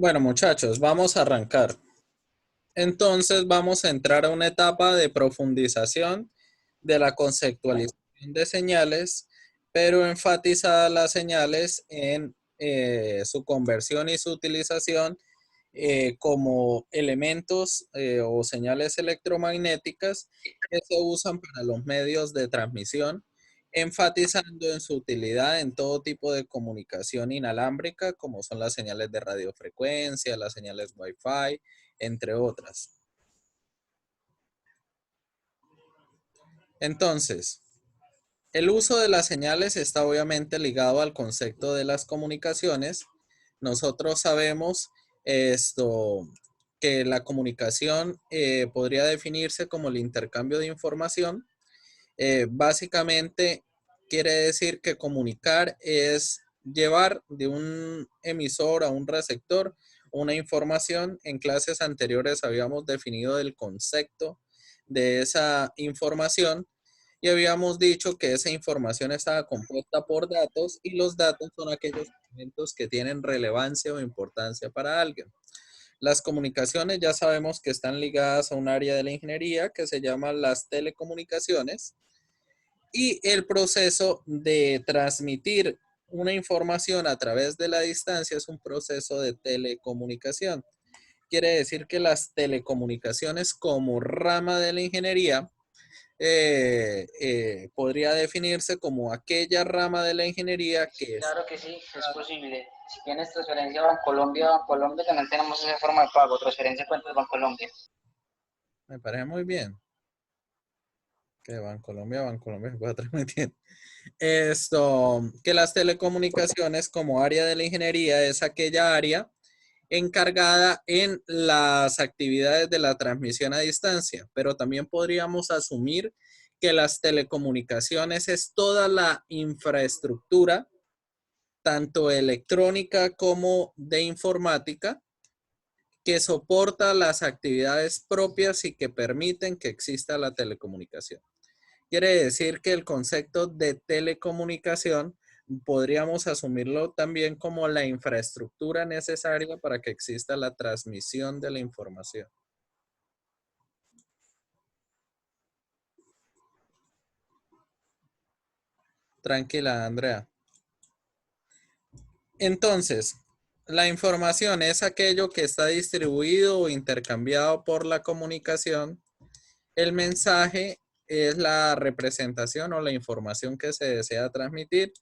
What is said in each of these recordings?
Bueno, muchachos, vamos a arrancar. Entonces vamos a entrar a una etapa de profundización de la conceptualización de señales, pero enfatizada las señales en su conversión y su utilización como elementos o señales electromagnéticas que se usan para los medios de transmisión, enfatizando en su utilidad en todo tipo de comunicación inalámbrica, como son las señales de radiofrecuencia, las señales Wi-Fi, entre otras. Entonces, el uso de las señales está obviamente ligado al concepto de las comunicaciones. Nosotros sabemos esto que la comunicación podría definirse como el intercambio de información. Básicamente quiere decir que comunicar es llevar de un emisor a un receptor una información. En clases anteriores habíamos definido el concepto de esa información y habíamos dicho que esa información estaba compuesta por datos y los datos son aquellos elementos que tienen relevancia o importancia para alguien. Las comunicaciones ya sabemos que están ligadas a un área de la ingeniería que se llama las telecomunicaciones y el proceso de transmitir una información a través de la distancia es un proceso de telecomunicación. Quiere decir que las telecomunicaciones como rama de la ingeniería podría definirse como aquella rama de la ingeniería Sí, que es... claro que sí, es posible. Si tienes transferencia Bancolombia, Bancolombia también tenemos esa forma de pago, transferencia de cuentas Bancolombia. Me parece muy bien que Bancolombia se pueda transmitir. Esto, que las telecomunicaciones como área de la ingeniería es aquella área encargada en las actividades de la transmisión a distancia, pero también podríamos asumir que las telecomunicaciones es toda la infraestructura, tanto electrónica como de informática, que soporta las actividades propias y que permiten que exista la telecomunicación. Quiere decir que el concepto de telecomunicación podríamos asumirlo también como la infraestructura necesaria para que exista la transmisión de la información. Tranquila, Andrea. Entonces, la información es aquello que está distribuido o intercambiado por la comunicación. El mensaje es la representación o la información que se desea transmitir,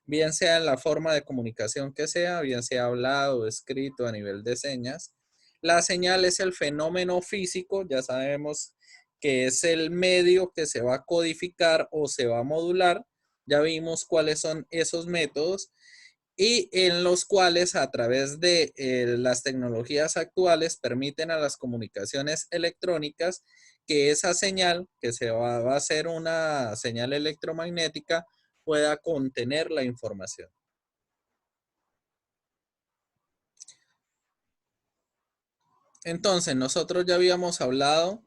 bien sea en la forma de comunicación que sea, bien sea hablado o escrito a nivel de señas. La señal es el fenómeno físico, ya sabemos que es el medio que se va a codificar o se va a modular. Ya vimos cuáles son esos métodos y en los cuales a través de las tecnologías actuales permiten a las comunicaciones electrónicas que esa señal, que va a hacer una señal electromagnética, pueda contener la información. Entonces, nosotros ya habíamos hablado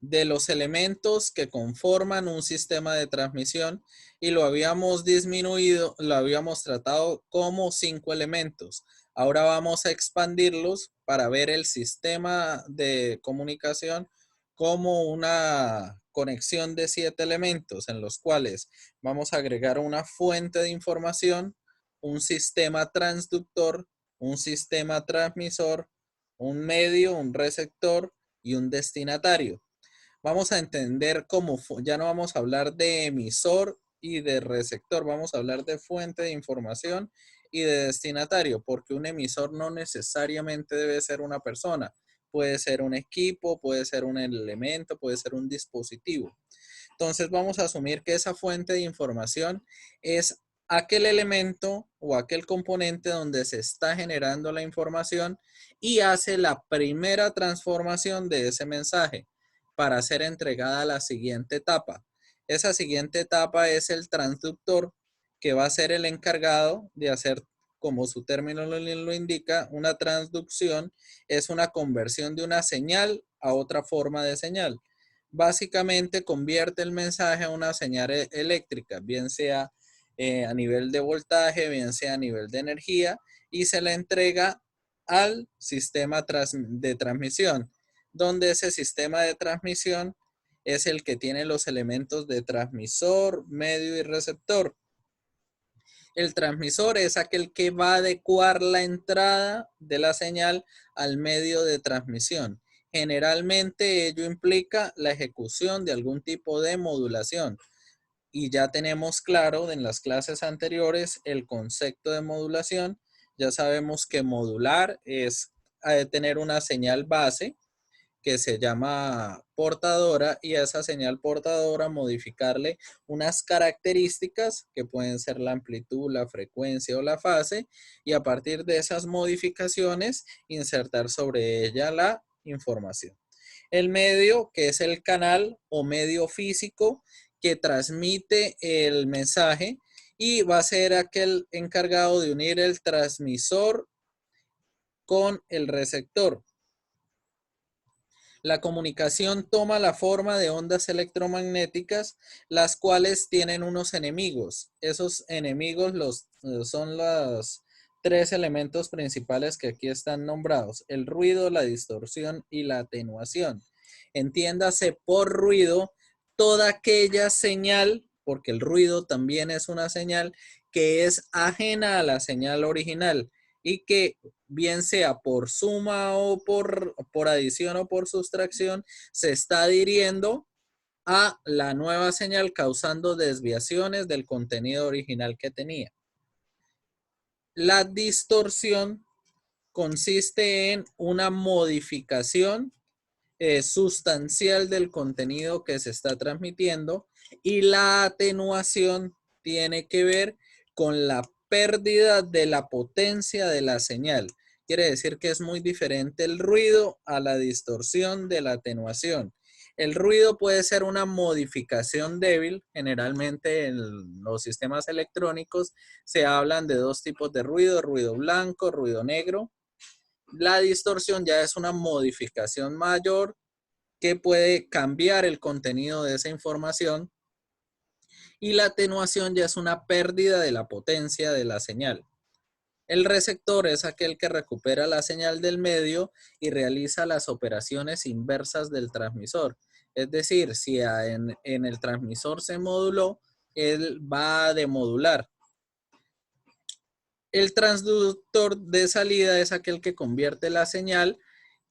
de los elementos que conforman un sistema de transmisión y lo habíamos disminuido, lo habíamos tratado como 5 elementos. Ahora vamos a expandirlos para ver el sistema de comunicación como una conexión de 7 elementos en los cuales vamos a agregar una fuente de información, un sistema transductor, un sistema transmisor, un medio, un receptor y un destinatario. Vamos a entender cómo, ya no vamos a hablar de emisor y de receptor, vamos a hablar de fuente de información y de destinatario, porque un emisor no necesariamente debe ser una persona, puede ser un equipo, puede ser un elemento, puede ser un dispositivo. Entonces vamos a asumir que esa fuente de información es aquel elemento o aquel componente donde se está generando la información y hace la primera transformación de ese mensaje para ser entregada a la siguiente etapa. Esa siguiente etapa es el transductor, que va a ser el encargado de hacer, como su término lo indica, una transducción. Es una conversión de una señal a otra forma de señal. Básicamente convierte el mensaje a una señal eléctrica, bien sea a nivel de voltaje, bien sea a nivel de energía, y se le entrega al sistema de transmisión, donde ese sistema de transmisión es el que tiene los elementos de transmisor, medio y receptor. El transmisor es aquel que va a adecuar la entrada de la señal al medio de transmisión. Generalmente ello implica la ejecución de algún tipo de modulación. Y ya tenemos claro en las clases anteriores el concepto de modulación. Ya sabemos que modular es tener una señal base que se llama portadora y a esa señal portadora modificarle unas características que pueden ser la amplitud, la frecuencia o la fase, y a partir de esas modificaciones insertar sobre ella la información. El medio, que es el canal o medio físico que transmite el mensaje, y va a ser aquel encargado de unir el transmisor con el receptor. La comunicación toma la forma de ondas electromagnéticas, las cuales tienen unos enemigos. Esos enemigos son los tres elementos principales que aquí están nombrados: el ruido, la distorsión y la atenuación. Entiéndase por ruido toda aquella señal, porque el ruido también es una señal que es ajena a la señal original y que, bien sea por suma o por adición o por sustracción, se está adhiriendo a la nueva señal, causando desviaciones del contenido original que tenía. La distorsión consiste en una modificación sustancial del contenido que se está transmitiendo, y la atenuación tiene que ver con la pérdida de la potencia de la señal. Quiere decir que es muy diferente el ruido a la distorsión de la atenuación. El ruido puede ser una modificación débil. Generalmente en los sistemas electrónicos se hablan de dos tipos de ruido: ruido blanco, ruido negro. La distorsión ya es una modificación mayor que puede cambiar el contenido de esa información, y la atenuación ya es una pérdida de la potencia de la señal. El receptor es aquel que recupera la señal del medio y realiza las operaciones inversas del transmisor. Es decir, si en el transmisor se moduló, él va a demodular. El transductor de salida es aquel que convierte la señal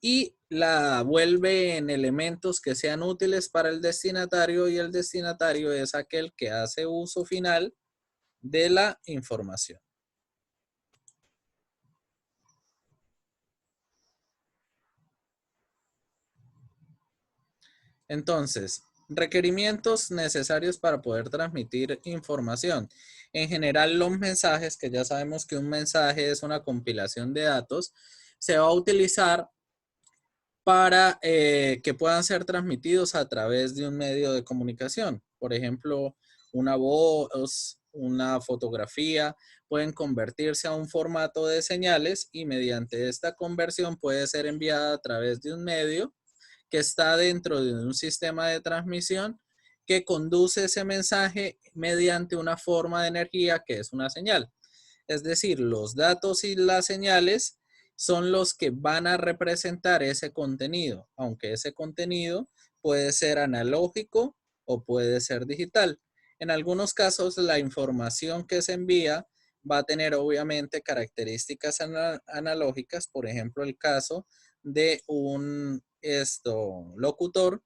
y la vuelve en elementos que sean útiles para el destinatario, y el destinatario es aquel que hace uso final de la información. Entonces, requerimientos necesarios para poder transmitir información. En general, los mensajes, que ya sabemos que un mensaje es una compilación de datos, se va a utilizar para que puedan ser transmitidos a través de un medio de comunicación. Por ejemplo, una voz, una fotografía, pueden convertirse a un formato de señales, y mediante esta conversión puede ser enviada a través de un medio que está dentro de un sistema de transmisión que conduce ese mensaje mediante una forma de energía que es una señal. Es decir, los datos y las señales son los que van a representar ese contenido, aunque ese contenido puede ser analógico o puede ser digital. En algunos casos, la información que se envía va a tener obviamente características analógicas. Por ejemplo, el caso de un locutor.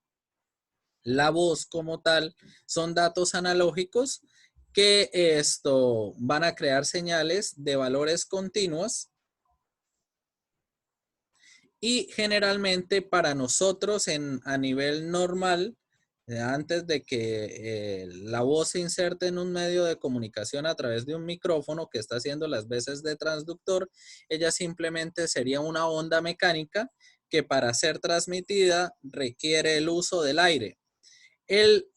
La voz como tal son datos analógicos que van a crear señales de valores continuos, y generalmente para nosotros a nivel normal, antes de que la voz se inserte en un medio de comunicación a través de un micrófono que está haciendo las veces de transductor, ella simplemente sería una onda mecánica que, para ser transmitida, requiere el uso del aire. El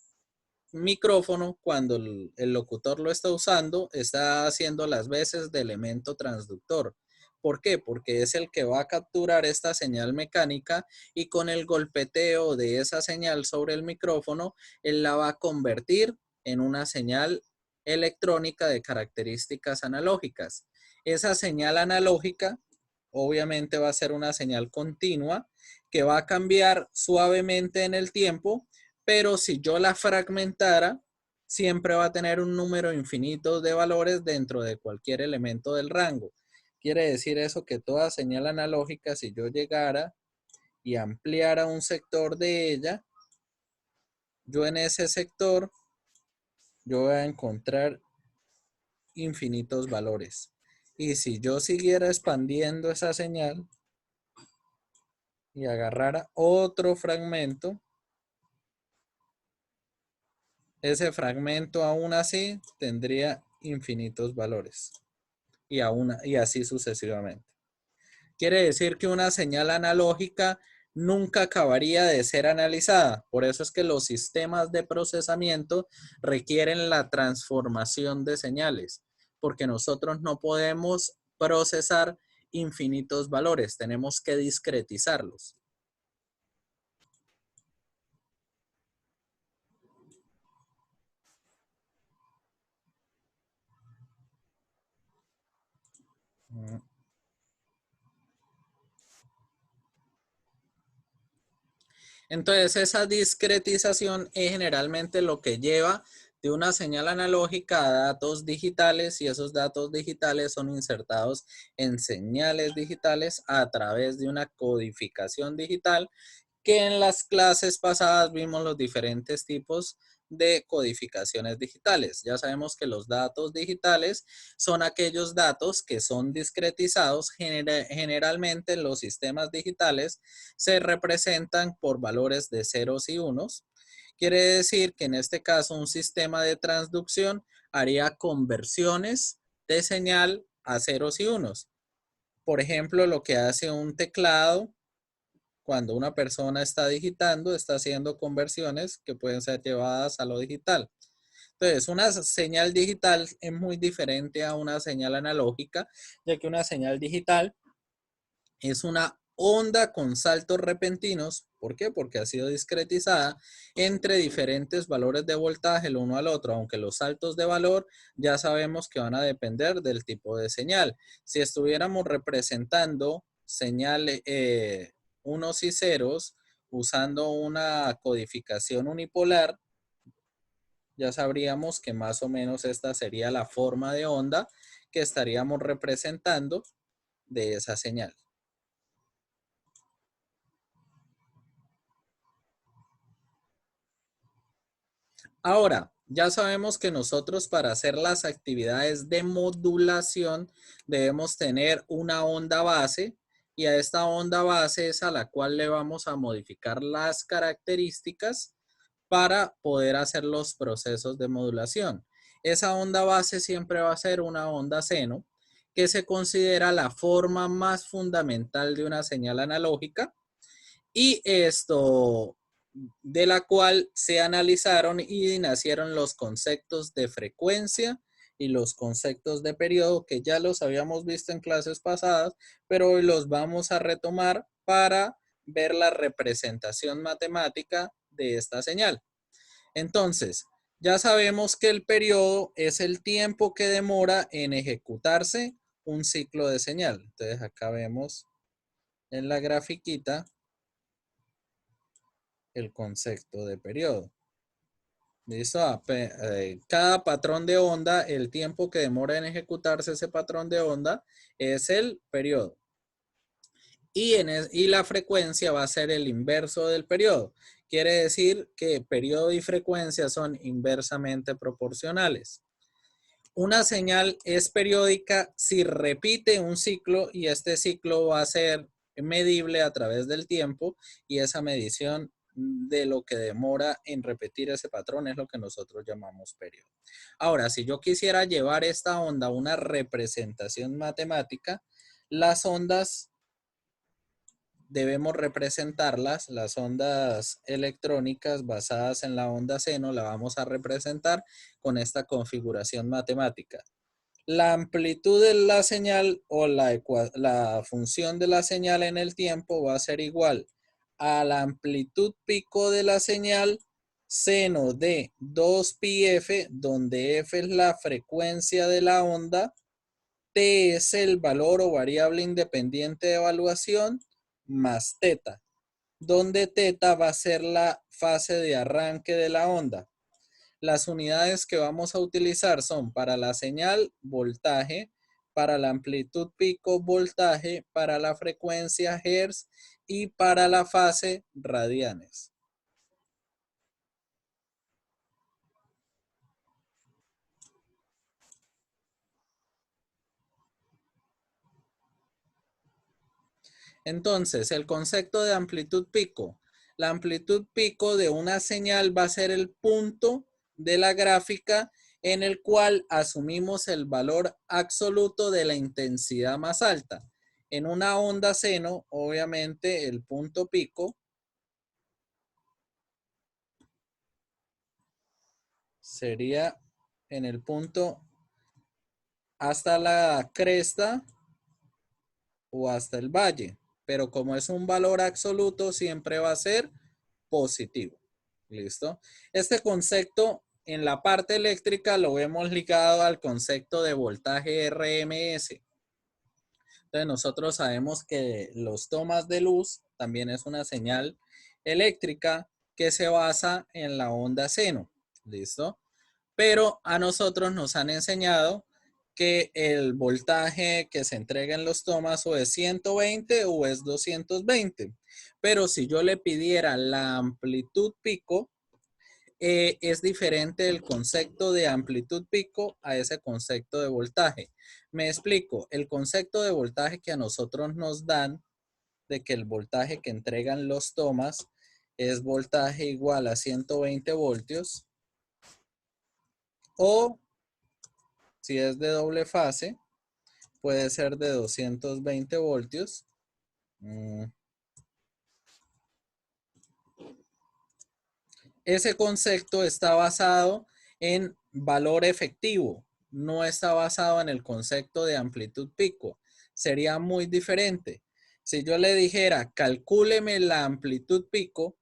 micrófono, cuando el locutor lo está usando, está haciendo las veces de elemento transductor. ¿Por qué? Porque es el que va a capturar esta señal mecánica, y con el golpeteo de esa señal sobre el micrófono, él la va a convertir en una señal electrónica de características analógicas. Esa señal analógica obviamente va a ser una señal continua que va a cambiar suavemente en el tiempo, pero si yo la fragmentara, siempre va a tener un número infinito de valores dentro de cualquier elemento del rango. Quiere decir eso que toda señal analógica, si yo llegara y ampliara un sector de ella, yo en ese sector, yo voy a encontrar infinitos valores. Y si yo siguiera expandiendo esa señal y agarrara otro fragmento, ese fragmento aún así tendría infinitos valores. Y así sucesivamente. Quiere decir que una señal analógica nunca acabaría de ser analizada. Por eso es que los sistemas de procesamiento requieren la transformación de señales, porque nosotros no podemos procesar infinitos valores, tenemos que discretizarlos. Entonces, esa discretización es generalmente lo que lleva de una señal analógica a datos digitales, y esos datos digitales son insertados en señales digitales a través de una codificación digital, que en las clases pasadas vimos los diferentes tipos de codificaciones digitales. Ya sabemos que los datos digitales son aquellos datos que son discretizados. Generalmente los sistemas digitales se representan por valores de ceros y unos. Quiere decir que en este caso un sistema de transducción haría conversiones de señal a ceros y unos. Por ejemplo, lo que hace un teclado cuando una persona está digitando, está haciendo conversiones que pueden ser llevadas a lo digital. Entonces, una señal digital es muy diferente a una señal analógica, ya que una señal digital es una onda con saltos repentinos. ¿Por qué? Porque ha sido discretizada entre diferentes valores de voltaje el uno al otro, aunque los saltos de valor ya sabemos que van a depender del tipo de señal. Si estuviéramos representando señales unos y ceros usando una codificación unipolar, ya sabríamos que más o menos esta sería la forma de onda que estaríamos representando de esa señal. Ahora, ya sabemos que nosotros para hacer las actividades de modulación debemos tener una onda base, y a esta onda base es a la cual le vamos a modificar las características para poder hacer los procesos de modulación. Esa onda base siempre va a ser una onda seno, que se considera la forma más fundamental de una señal analógica, y esto de la cual se analizaron y nacieron los conceptos de frecuencia y los conceptos de periodo, que ya los habíamos visto en clases pasadas, pero hoy los vamos a retomar para ver la representación matemática de esta señal. Entonces, ya sabemos que el periodo es el tiempo que demora en ejecutarse un ciclo de señal. Entonces, acá vemos en la grafiquita el concepto de periodo. ¿Listo? Cada patrón de onda, el tiempo que demora en ejecutarse ese patrón de onda es el periodo. Y la frecuencia va a ser el inverso del periodo. Quiere decir que periodo y frecuencia son inversamente proporcionales. Una señal es periódica si repite un ciclo, y este ciclo va a ser medible a través del tiempo, y esa medición de lo que demora en repetir ese patrón es lo que nosotros llamamos periodo. Ahora, si yo quisiera llevar esta onda a una representación matemática, las ondas debemos representarlas. Las ondas electrónicas basadas en la onda seno la vamos a representar con esta configuración matemática. La amplitud de la señal o la función de la señal en el tiempo va a ser igual a la amplitud pico de la señal seno de 2πf, donde f es la frecuencia de la onda, T es el valor o variable independiente de evaluación más teta, donde teta va a ser la fase de arranque de la onda. Las unidades que vamos a utilizar son para la señal, voltaje, para la amplitud pico, voltaje, para la frecuencia, hertz, y para la fase, radianes. Entonces, el concepto de amplitud pico. La amplitud pico de una señal va a ser el punto de la gráfica en el cual asumimos el valor absoluto de la intensidad más alta. En una onda seno, obviamente, el punto pico sería en el punto hasta la cresta o hasta el valle. Pero como es un valor absoluto, siempre va a ser positivo. ¿Listo? Este concepto en la parte eléctrica lo vemos ligado al concepto de voltaje RMS. Entonces nosotros sabemos que los tomas de luz también es una señal eléctrica que se basa en la onda seno. ¿Listo? Pero a nosotros nos han enseñado que el voltaje que se entrega en los tomas o es 120 o es 220. Pero si yo le pidiera la amplitud pico, es diferente el concepto de amplitud pico a ese concepto de voltaje. Me explico, el concepto de voltaje que a nosotros nos dan, de que el voltaje que entregan los tomas es voltaje igual a 120 voltios, o si es de doble fase, puede ser de 220 voltios. Ese concepto está basado en valor efectivo, no está basado en el concepto de amplitud pico. Sería muy diferente. Si yo le dijera, calcúleme la amplitud pico,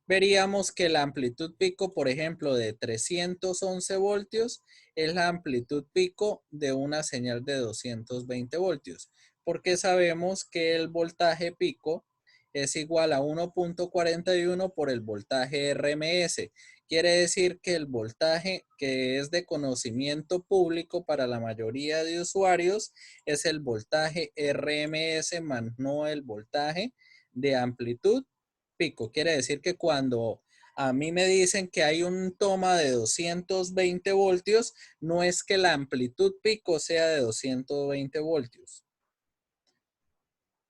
veríamos que la amplitud pico, por ejemplo, de 311 voltios es la amplitud pico de una señal de 220 voltios, porque sabemos que el voltaje pico es igual a 1.41 por el voltaje RMS. Quiere decir que el voltaje que es de conocimiento público para la mayoría de usuarios es el voltaje RMS más no el voltaje de amplitud pico. Quiere decir que cuando a mí me dicen que hay un toma de 220 voltios, no es que la amplitud pico sea de 220 voltios.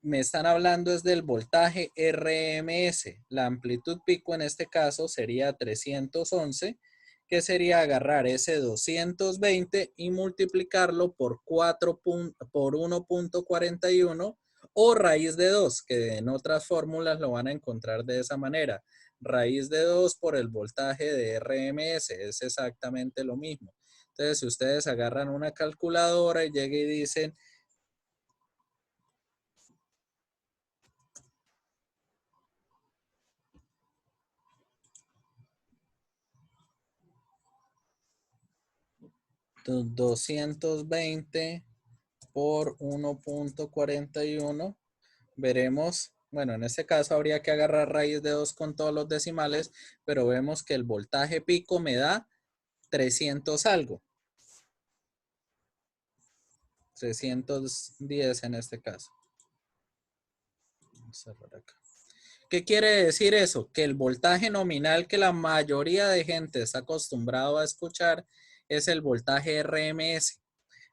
Me están hablando es del voltaje RMS. La amplitud pico en este caso sería 311, que sería agarrar ese 220 y multiplicarlo por 1.41 o raíz de 2, que en otras fórmulas lo van a encontrar de esa manera. Raíz de 2 por el voltaje de RMS es exactamente lo mismo. Entonces, si ustedes agarran una calculadora y llegan y dicen 220 por 1.41, veremos, bueno, en este caso habría que agarrar raíz de 2 con todos los decimales, pero vemos que el voltaje pico me da 300 algo. 310 en este caso. Vamos a cerrar acá. ¿Qué quiere decir eso? Que el voltaje nominal que la mayoría de gente está acostumbrado a escuchar es el voltaje RMS.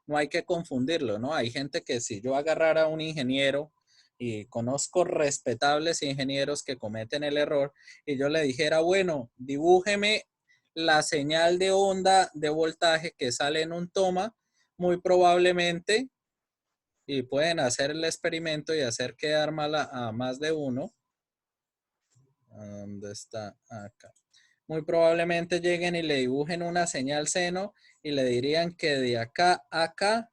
No hay que confundirlo, ¿no? Hay gente que si yo agarrara a un ingeniero y conozco respetables ingenieros que cometen el error y yo le dijera, bueno, dibújeme la señal de onda de voltaje que sale en un toma, muy probablemente, y pueden hacer el experimento y hacer quedar mal a más de uno. ¿Dónde está? Acá. Muy probablemente lleguen y le dibujen una señal seno y le dirían que de acá a acá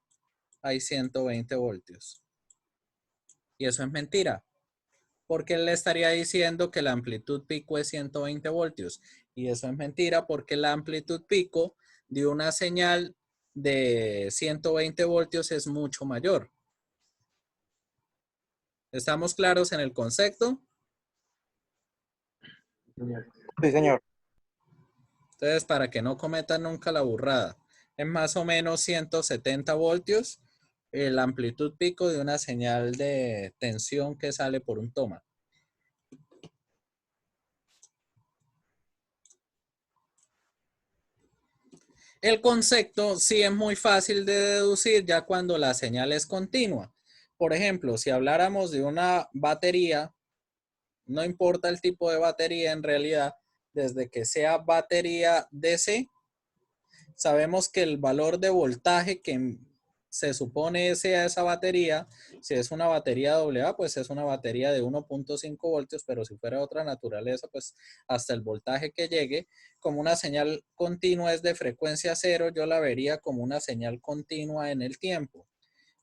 hay 120 voltios. Y eso es mentira, porque él le estaría diciendo que la amplitud pico es 120 voltios. Y eso es mentira porque la amplitud pico de una señal de 120 voltios es mucho mayor. ¿Estamos claros en el concepto? Sí, señor. Entonces, para que no cometan nunca la burrada, es más o menos 170 voltios la amplitud pico de una señal de tensión que sale por un toma. El concepto sí es muy fácil de deducir ya cuando la señal es continua. Por ejemplo, si habláramos de una batería, no importa el tipo de batería en realidad, desde que sea batería DC, sabemos que el valor de voltaje que se supone sea esa batería, si es una batería AA, pues es una batería de 1.5 voltios, pero si fuera otra naturaleza, pues hasta el voltaje que llegue, como una señal continua es de frecuencia cero, yo la vería como una señal continua en el tiempo.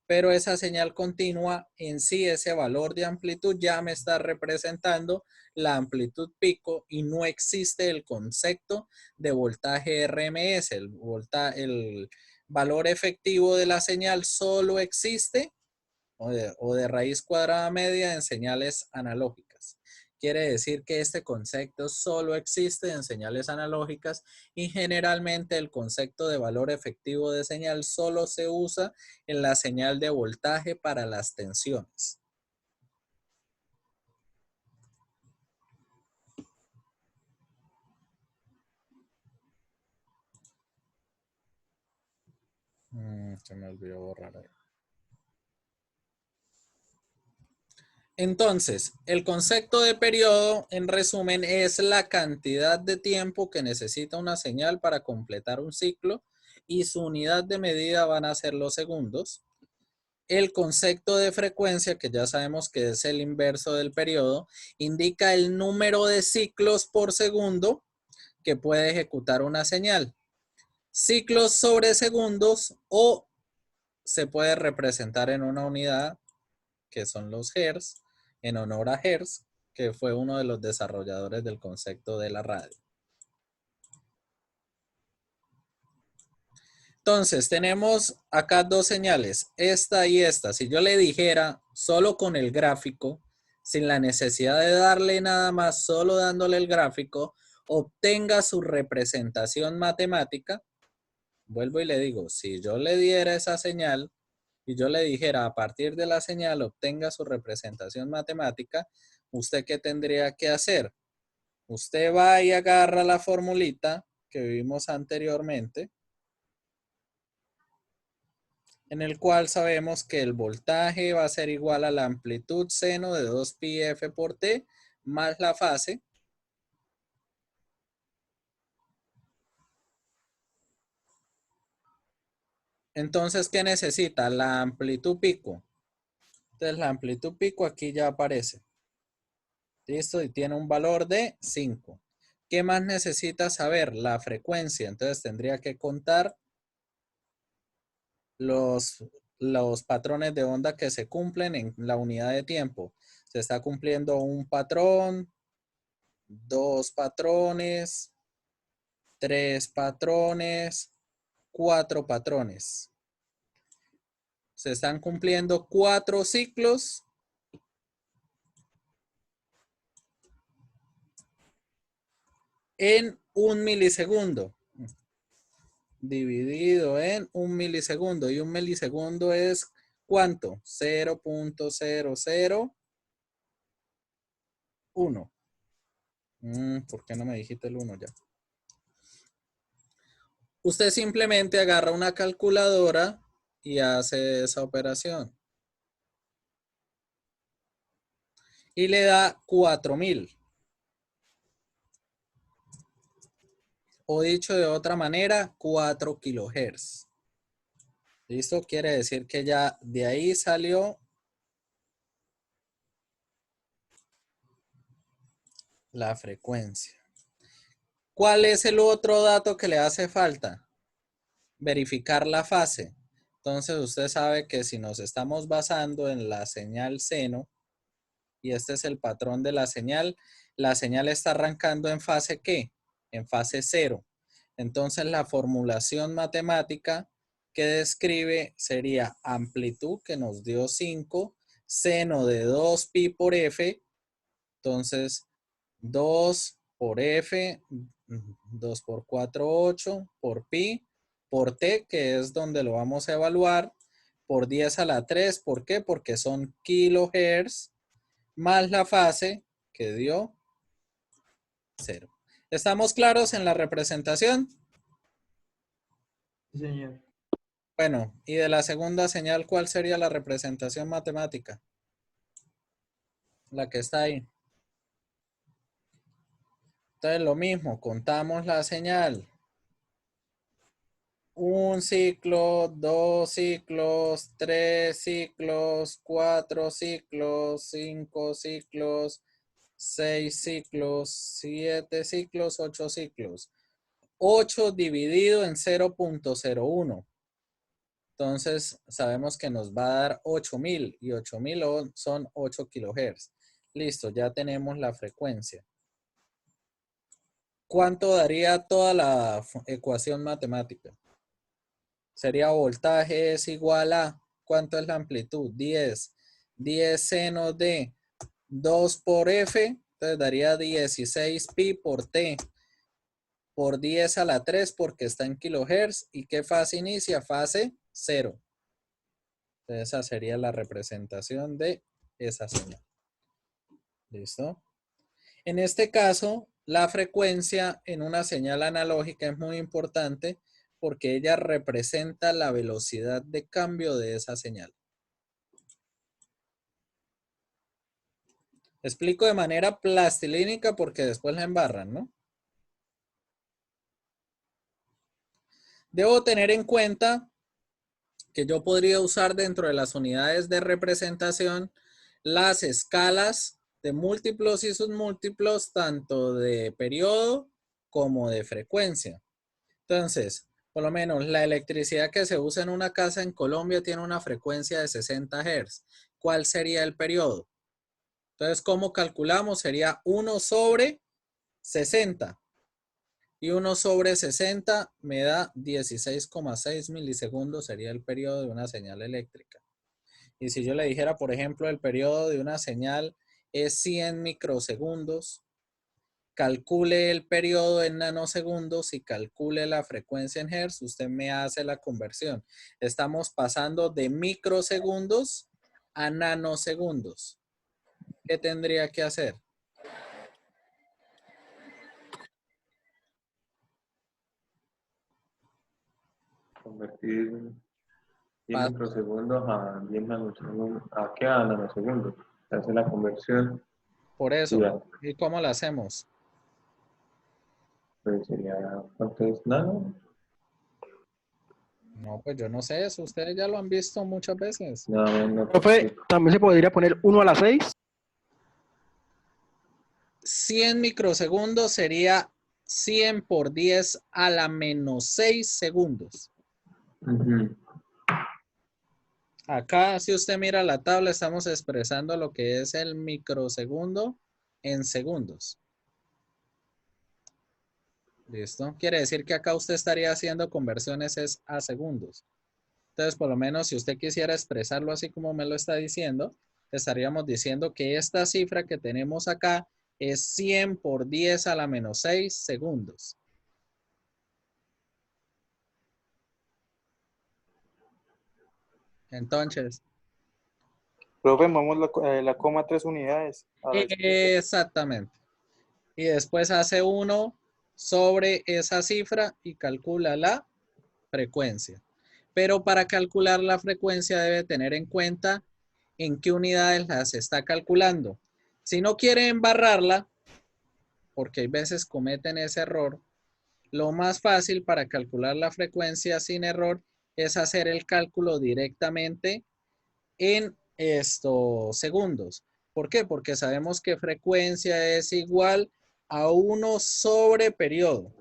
Pero esa señal continua en sí, ese valor de amplitud ya me está representando la amplitud pico y no existe el concepto de voltaje RMS. El valor efectivo de la señal solo existe o de raíz cuadrada media en señales analógicas. Quiere decir que este concepto solo existe en señales analógicas y generalmente el concepto de valor efectivo de señal solo se usa en la señal de voltaje para las tensiones. Se me olvidó borrar ahí. Entonces, el concepto de periodo, en resumen, es la cantidad de tiempo que necesita una señal para completar un ciclo y su unidad de medida van a ser los segundos. El concepto de frecuencia, que ya sabemos que es el inverso del periodo, indica el número de ciclos por segundo que puede ejecutar una señal. Ciclos sobre segundos o se puede representar en una unidad que son los hertz, en honor a Hertz, que fue uno de los desarrolladores del concepto de la radio. Entonces, tenemos acá dos señales, esta y esta. Si yo le dijera solo con el gráfico, sin la necesidad de darle nada más, solo dándole el gráfico, obtenga su representación matemática, vuelvo y le digo, si yo le diera esa señal y yo le dijera a partir de la señal obtenga su representación matemática, ¿usted qué tendría que hacer? Usted va y agarra la formulita que vimos anteriormente, en el cual sabemos que el voltaje va a ser igual a la amplitud seno de 2πf por t más la fase. Entonces, ¿qué necesita? La amplitud pico. Entonces, la amplitud pico aquí ya aparece. ¿Listo? Y tiene un valor de 5. ¿Qué más necesita saber? La frecuencia. Entonces, tendría que contar los patrones de onda que se cumplen en la unidad de tiempo. Se está cumpliendo un patrón, 2 patrones, 3 patrones, 4 patrones. Se están cumpliendo 4 ciclos en 1 milisegundo. Dividido en 1 milisegundo. Y 1 milisegundo es ¿cuánto? 0.001. ¿Por qué no me dijiste el 1 ya? Usted simplemente agarra una calculadora y hace esa operación. Y le da 4000. O dicho de otra manera, 4 kilohertz. ¿Listo? Quiere decir que ya de ahí salió la frecuencia. ¿Cuál es el otro dato que le hace falta? Verificar la fase. Entonces usted sabe que si nos estamos basando en la señal seno, y este es el patrón de la señal está arrancando en fase ¿qué? En fase 0. Entonces la formulación matemática que describe sería amplitud, que nos dio 5, seno de 2pi por f. Entonces, 2 por f, 2 por 4, 8, por pi, por t, que es donde lo vamos a evaluar, por 10 a la 3. ¿Por qué? Porque son kilohertz, más la fase, que dio 0. ¿Estamos claros en la representación? Sí, señor. Bueno, y de la segunda señal, ¿cuál sería la representación matemática? La que está ahí. Entonces lo mismo, contamos la señal. Un ciclo, 2 ciclos, 3 ciclos, 4 ciclos, 5 ciclos, 6 ciclos, 7 ciclos, 8 ciclos. 8 dividido en 0.01. Entonces sabemos que nos va a dar 8000 y 8000 son 8 kilohertz. Listo, ya tenemos la frecuencia. ¿Cuánto daría toda la ecuación matemática? Sería voltaje es igual a, ¿cuánto es la amplitud? 10. 10 seno de 2 por F, entonces daría 16 pi por T por 10 a la 3 porque está en kilohertz. ¿Y qué fase inicia? Fase 0. Entonces esa sería la representación de esa señal. ¿Listo? En este caso, la frecuencia en una señal analógica es muy importante porque ella representa la velocidad de cambio de esa señal. Explico de manera plastilínica porque después la embarran, ¿no? Debo tener en cuenta que yo podría usar dentro de las unidades de representación las escalas de múltiplos y submúltiplos, tanto de periodo como de frecuencia. Entonces, por lo menos la electricidad que se usa en una casa en Colombia tiene una frecuencia de 60 Hz. ¿Cuál sería el periodo? Entonces, ¿cómo calculamos? Sería 1 sobre 60. Y 1 sobre 60 me da 16,6 milisegundos, sería el periodo de una señal eléctrica. Y si yo le dijera, por ejemplo, el periodo de una señal es 100 microsegundos, calcule el periodo en nanosegundos y calcule la frecuencia en hertz, usted me hace la conversión. Estamos pasando de microsegundos a nanosegundos. ¿Qué tendría que hacer? Convertir 10 microsegundos a 10 nanosegundos. ¿A qué? A nanosegundos. Se hace la conversión Por y eso. ya. ¿Y cómo la hacemos? Pues sería, ¿cuánto es nano? No, pues yo no sé eso. Ustedes ya lo han visto muchas veces. No, no, Profe, también se podría poner 1 a la 6. 100 microsegundos sería 100 por 10 a la menos 6 segundos. Ujú. Acá, si usted mira la tabla, estamos expresando lo que es el microsegundo en segundos. ¿Listo? Quiere decir que acá usted estaría haciendo conversiones es a segundos. Entonces, por lo menos, si usted quisiera expresarlo así como me lo está diciendo, estaríamos diciendo que esta cifra que tenemos acá es 100 por 10 a la menos 6 segundos. Entonces, Profe, movemos la coma 3 unidades a la izquierda. exactamente. Y después hace 1 sobre esa cifra y calcula la frecuencia. Pero para calcular la frecuencia debe tener en cuenta en qué unidades las está calculando. Si no quiere embarrarla, porque hay veces cometen ese error, lo más fácil para calcular la frecuencia sin error es hacer el cálculo directamente en estos segundos. ¿Por qué? Porque sabemos que frecuencia es igual a 1 sobre periodo.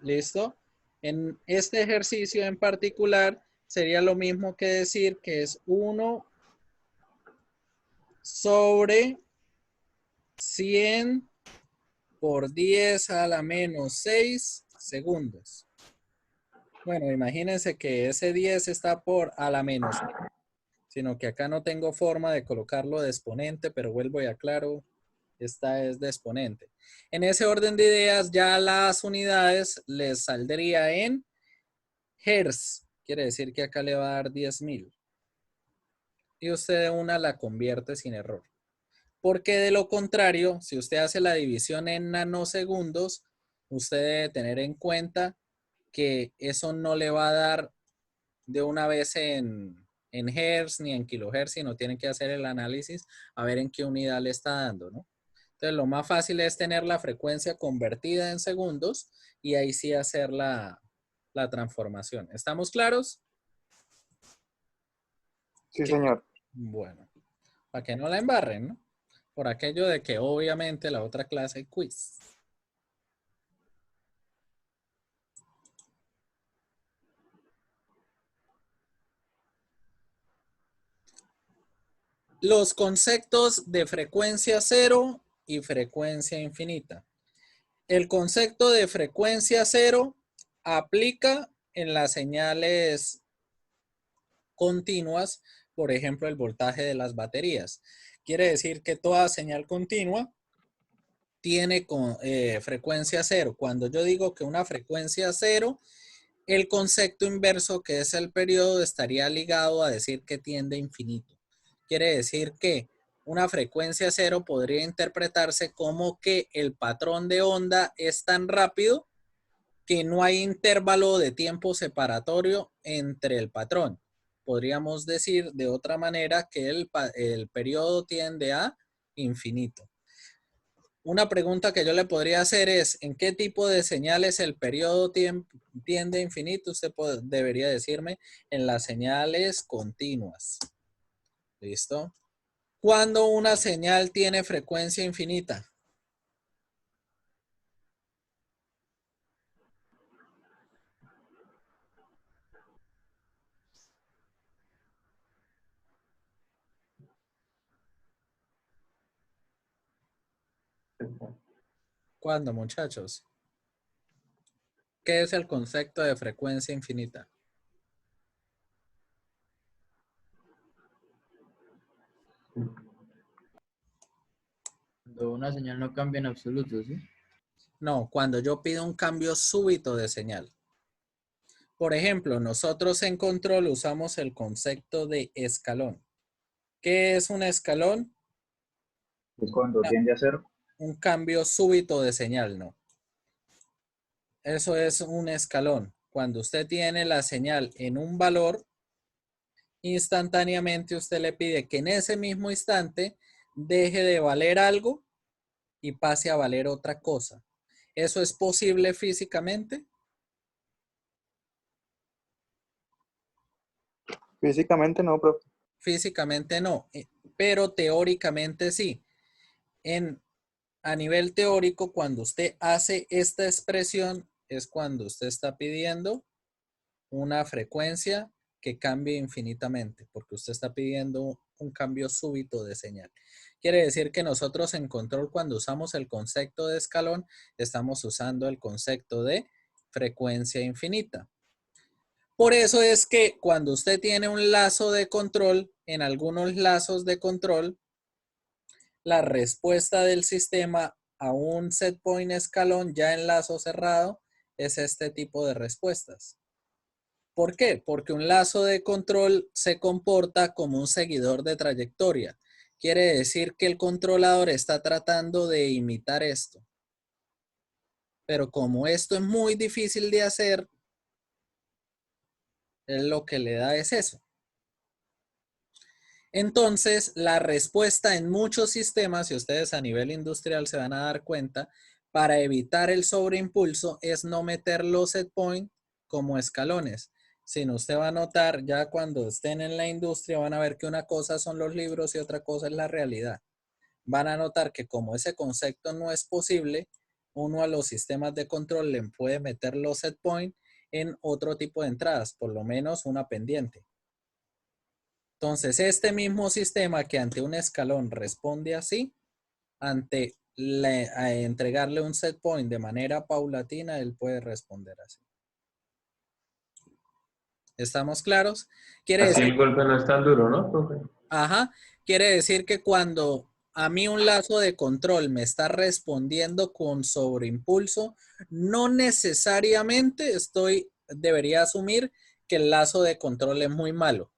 ¿Listo? En este ejercicio en particular sería lo mismo que decir que es 1 sobre 100 por 10 a la menos 6 segundos. Bueno, imagínense que ese 10 está por a la menos, sino que acá no tengo forma de colocarlo de exponente, pero vuelvo y aclaro, esta es de exponente. En ese orden de ideas, ya las unidades les saldría en hertz. Quiere decir que acá le va a dar 10.000. Y usted de una la convierte sin error. Porque de lo contrario, si usted hace la división en nanosegundos, usted debe tener en cuenta que eso no le va a dar de una vez en hertz ni en kilohertz, sino tienen que hacer el análisis a ver en qué unidad le está dando, ¿no? Entonces, lo más fácil es tener la frecuencia convertida en segundos y ahí sí hacer la transformación. ¿Estamos claros? Sí, señor. Bueno, para que no la embarren, ¿no? Por aquello de que obviamente la otra clase hay quiz. Los conceptos de frecuencia cero y frecuencia infinita. El concepto de frecuencia cero aplica en las señales continuas, por ejemplo, el voltaje de las baterías. Quiere decir que toda señal continua tiene frecuencia cero. Cuando yo digo que una frecuencia cero, el concepto inverso, que es el periodo, estaría ligado a decir que tiende a infinito. Quiere decir que una frecuencia cero podría interpretarse como que el patrón de onda es tan rápido que no hay intervalo de tiempo separatorio entre el patrón. Podríamos decir de otra manera que el periodo tiende a infinito. Una pregunta que yo le podría hacer es, ¿en qué tipo de señales el periodo tiende a infinito? Usted debería decirme en las señales continuas. ¿Listo? ¿Cuándo una señal tiene frecuencia infinita? ¿Cuándo, muchachos? ¿Qué es el concepto de frecuencia infinita? Cuando una señal no cambia en absoluto, ¿sí? No, cuando yo pido un cambio súbito de señal. Por ejemplo, nosotros en control usamos el concepto de escalón. ¿Qué es un escalón? Es cuando tiende a cero. Un cambio súbito de señal, ¿no? Eso es un escalón. Cuando usted tiene la señal en un valor, instantáneamente usted le pide que en ese mismo instante deje de valer algo y pase a valer otra cosa. ¿Eso es posible físicamente? Físicamente no, profe. Físicamente no, pero teóricamente sí. A nivel teórico, cuando usted hace esta expresión, es cuando usted está pidiendo una frecuencia que cambie infinitamente, porque usted está pidiendo un cambio súbito de señal. Quiere decir que nosotros en control, cuando usamos el concepto de escalón, estamos usando el concepto de frecuencia infinita. Por eso es que cuando usted tiene un lazo de control, en algunos lazos de control, la respuesta del sistema a un set point escalón ya en lazo cerrado es este tipo de respuestas. ¿Por qué? Porque un lazo de control se comporta como un seguidor de trayectoria. Quiere decir que el controlador está tratando de imitar esto. Pero como esto es muy difícil de hacer, él lo que le da es eso. Entonces, la respuesta en muchos sistemas, si ustedes a nivel industrial se van a dar cuenta, para evitar el sobreimpulso es no meter los set point como escalones, sino usted va a notar ya cuando estén en la industria van a ver que una cosa son los libros y otra cosa es la realidad. Van a notar que como ese concepto no es posible, uno a los sistemas de control le puede meter los set point en otro tipo de entradas, por lo menos una pendiente. Entonces, este mismo sistema que ante un escalón responde así, ante entregarle un set point de manera paulatina, él puede responder así. ¿Estamos claros? Quiere Así decir, el golpe no es tan duro, ¿no, profe? ajá, quiere decir que cuando a mí un lazo de control me está respondiendo con sobreimpulso, no necesariamente debería asumir que el lazo de control es muy malo.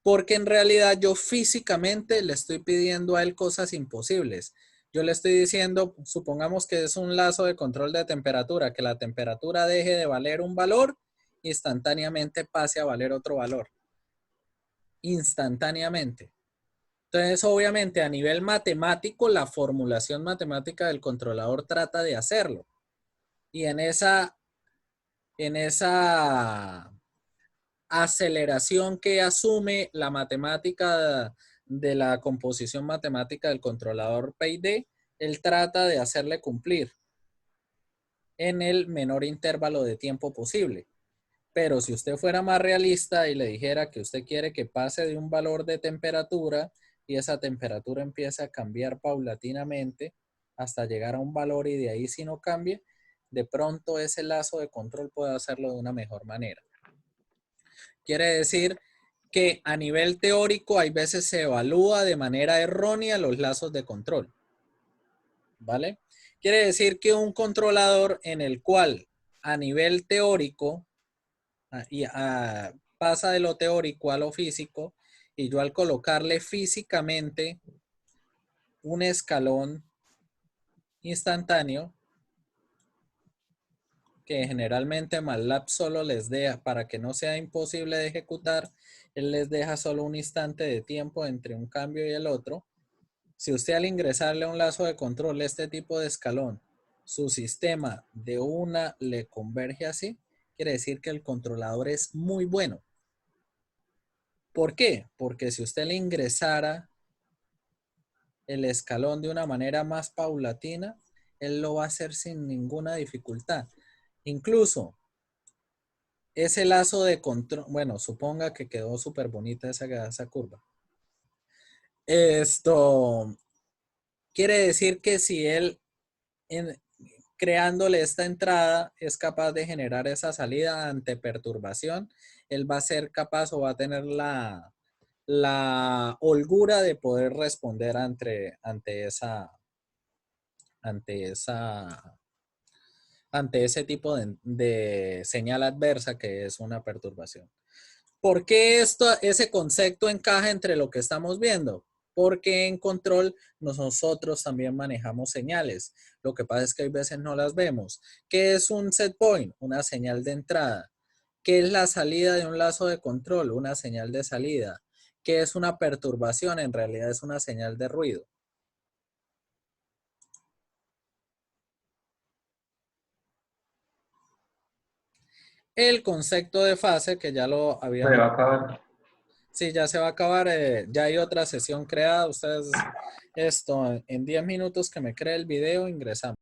Porque en realidad yo físicamente le estoy pidiendo a él cosas imposibles. Yo le estoy diciendo, supongamos que es un lazo de control de temperatura, que la temperatura deje de valer un valor, instantáneamente pase a valer otro valor. Instantáneamente. Entonces, obviamente, a nivel matemático, la formulación matemática del controlador trata de hacerlo. Y en esa aceleración que asume la matemática de la composición matemática del controlador PID, él trata de hacerle cumplir en el menor intervalo de tiempo posible. Pero si usted fuera más realista y le dijera que usted quiere que pase de un valor de temperatura y esa temperatura empiece a cambiar paulatinamente hasta llegar a un valor y de ahí si no cambie, de pronto ese lazo de control puede hacerlo de una mejor manera. Quiere decir que a nivel teórico hay veces se evalúa de manera errónea los lazos de control. ¿Vale? Quiere decir que un controlador en el cual a nivel teórico pasa de lo teórico a lo físico y yo al colocarle físicamente un escalón instantáneo que generalmente MATLAB solo les deja, para que no sea imposible de ejecutar, él les deja solo un instante de tiempo entre un cambio y el otro. Si usted al ingresarle un lazo de control este tipo de escalón, su sistema de una le converge así, quiere decir que el controlador es muy bueno. ¿Por qué? Porque si usted le ingresara el escalón de una manera más paulatina, él lo va a hacer sin ninguna dificultad. Incluso ese lazo de control, bueno, suponga que quedó súper bonita esa curva. Esto quiere decir que si él, creándole esta entrada, es capaz de generar esa salida ante perturbación, él va a ser capaz o va a tener la holgura de poder responder ante ese tipo de señal adversa que es una perturbación. ¿Por qué ese concepto encaja entre lo que estamos viendo? Porque en control nosotros también manejamos señales. Lo que pasa es que hay veces no las vemos. ¿Qué es un set point? Una señal de entrada. ¿Qué es la salida de un lazo de control? Una señal de salida. ¿Qué es una perturbación? En realidad es una señal de ruido. El concepto de fase, que ya lo Se habíamos... va a acabar. Sí, ya se va a acabar. Ya hay otra sesión creada. Ustedes, en 10 minutos que me cree el video, ingresamos.